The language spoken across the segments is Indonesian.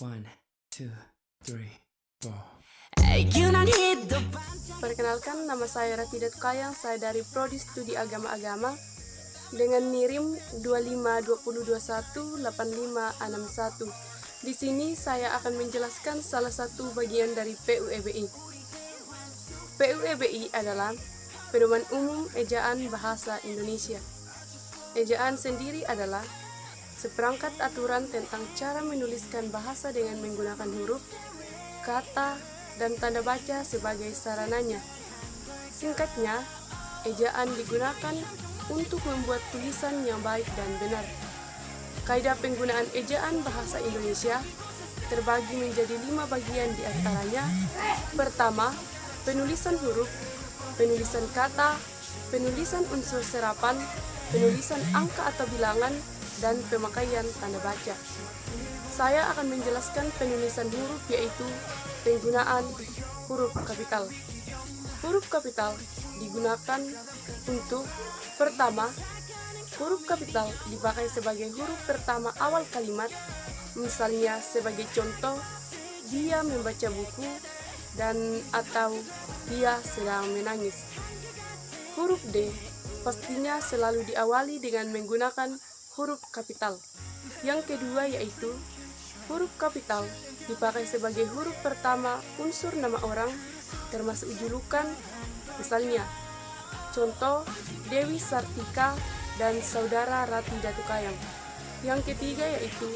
One, two, three, four. Perkenalkan, nama saya Rafida Tukayang, saya dari Prodi Studi Agama-Agama dengan NIRIM 2520218561. Di sini saya akan menjelaskan salah satu bagian dari PUEBI. PUEBI adalah Pedoman Umum Ejaan Bahasa Indonesia. Ejaan sendiri adalah seperangkat aturan tentang cara menuliskan bahasa dengan menggunakan huruf, kata, dan tanda baca sebagai sarananya. Singkatnya, ejaan digunakan untuk membuat tulisan yang baik dan benar. Kaidah penggunaan ejaan bahasa Indonesia terbagi menjadi 5 bagian di antaranya. Pertama, penulisan huruf, penulisan kata, penulisan unsur serapan, penulisan angka atau bilangan, dan pemakaian tanda baca. Saya akan menjelaskan penulisan huruf, yaitu penggunaan huruf kapital. Huruf kapital digunakan untuk pertama, huruf kapital dipakai sebagai huruf pertama awal kalimat, misalnya sebagai contoh, dia membaca buku dan atau dia sedang menangis. Huruf D pastinya selalu diawali dengan menggunakan huruf kapital. Yang kedua yaitu huruf kapital dipakai sebagai huruf pertama unsur nama orang, termasuk julukan, misalnya contoh Dewi Sartika dan saudara Rafida Tukayang. Yang ketiga yaitu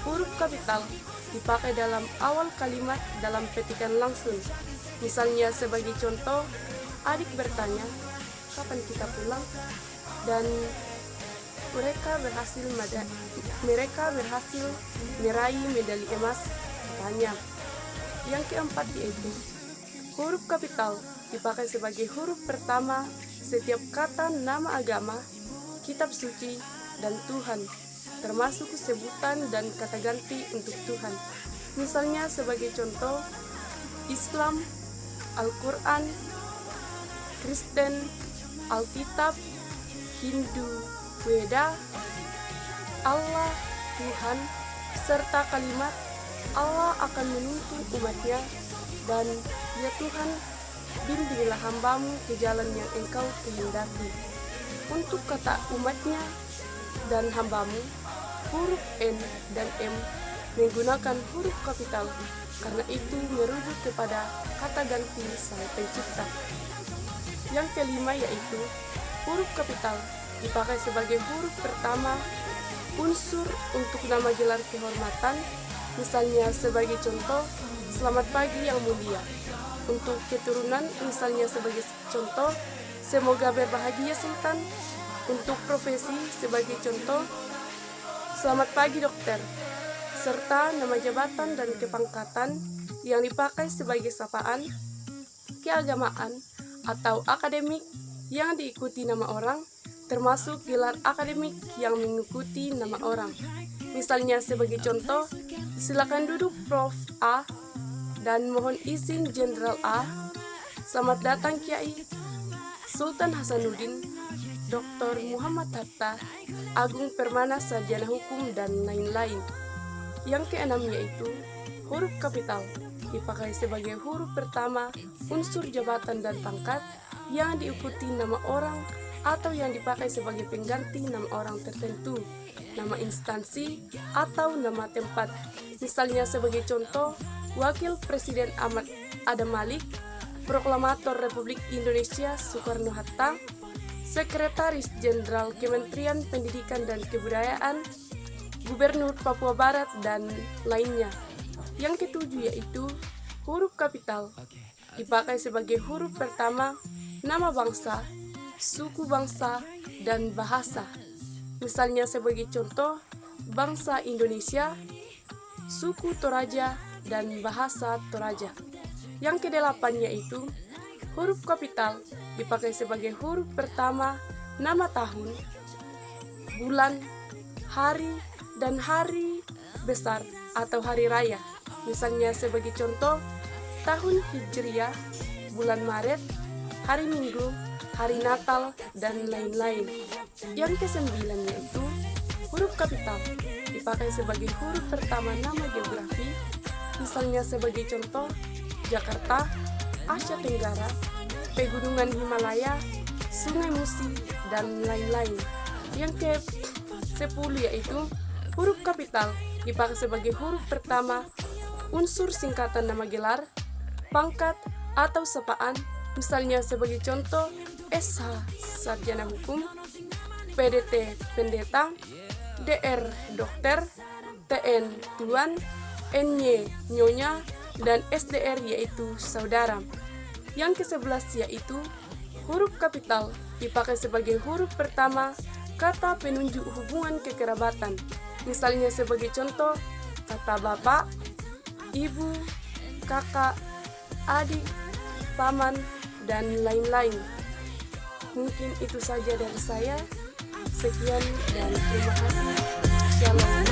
huruf kapital dipakai dalam awal kalimat dalam petikan langsung, misalnya sebagai contoh adik bertanya kapan kita pulang, dan mereka berhasil meraih medali emas, katanya. Yang keempat yaitu huruf kapital dipakai sebagai huruf pertama setiap kata nama agama, kitab suci, dan Tuhan, termasuk sebutan dan kata ganti untuk Tuhan. Misalnya sebagai contoh Islam, Al-Quran, Kristen, Alkitab, Hindu, Weda, Allah, Tuhan, serta kalimat Allah akan menuntun umatnya, dan ya Tuhan, bimbinglah hambamu ke jalan yang engkau kehendaki. Untuk kata umatnya dan hambamu, huruf N dan M menggunakan huruf kapital, karena itu merujuk kepada kata ganti Sang Pencipta. Yang kelima yaitu huruf kapital dipakai sebagai huruf pertama unsur untuk nama gelar kehormatan, misalnya sebagai contoh selamat pagi yang mulia. Untuk keturunan, misalnya sebagai contoh semoga berbahagia Sultan. Untuk profesi, sebagai contoh selamat pagi dokter, serta nama jabatan dan kepangkatan yang dipakai sebagai sapaan, keagamaan, atau akademik yang diikuti nama orang, termasuk gelar akademik yang mengikuti nama orang. Misalnya sebagai contoh, silakan duduk Prof. A, dan mohon izin Jenderal A, selamat datang Kiai Sultan Hasanuddin, Dr. Muhammad Hatta, Agung Permana Sarjana Hukum, dan lain-lain. Yang keenam yaitu huruf kapital dipakai sebagai huruf pertama unsur jabatan dan pangkat yang diikuti nama orang atau yang dipakai sebagai pengganti nama orang tertentu, nama instansi, atau nama tempat. Misalnya sebagai contoh, Wakil Presiden Ahmad Adam Malik, Proklamator Republik Indonesia Soekarno-Hatta, Sekretaris Jenderal Kementerian Pendidikan dan Kebudayaan, Gubernur Papua Barat, dan lainnya. Yang ketujuh yaitu huruf kapital dipakai sebagai huruf pertama nama bangsa, suku bangsa, dan bahasa. Misalnya sebagai contoh bangsa Indonesia, suku Toraja, dan bahasa Toraja. Yang kedelapan yaitu huruf kapital dipakai sebagai huruf pertama nama tahun, bulan, hari, dan hari besar atau hari raya. Misalnya sebagai contoh tahun Hijriah, bulan Maret, hari Minggu, hari Natal, dan lain-lain. Yang kesembilan yaitu huruf kapital dipakai sebagai huruf pertama nama geografi, misalnya sebagai contoh Jakarta, Asia Tenggara, Pegunungan Himalaya, Sungai Musi, dan lain-lain. Yang ke-10 yaitu huruf kapital dipakai sebagai huruf pertama unsur singkatan nama gelar, pangkat, atau sapaan, misalnya sebagai contoh SH Sarjana Hukum, PDT Pendeta, DR Dokter, TN Tuan, NY Nyonya, dan SDR yaitu Saudara. Yang ke-11 yaitu huruf kapital dipakai sebagai huruf pertama kata penunjuk hubungan kekerabatan, misalnya sebagai contoh kata bapak, ibu, kakak, adik, paman, dan lain-lain. Mungkin itu saja dari saya. Sekian dan terima kasih. Shalom.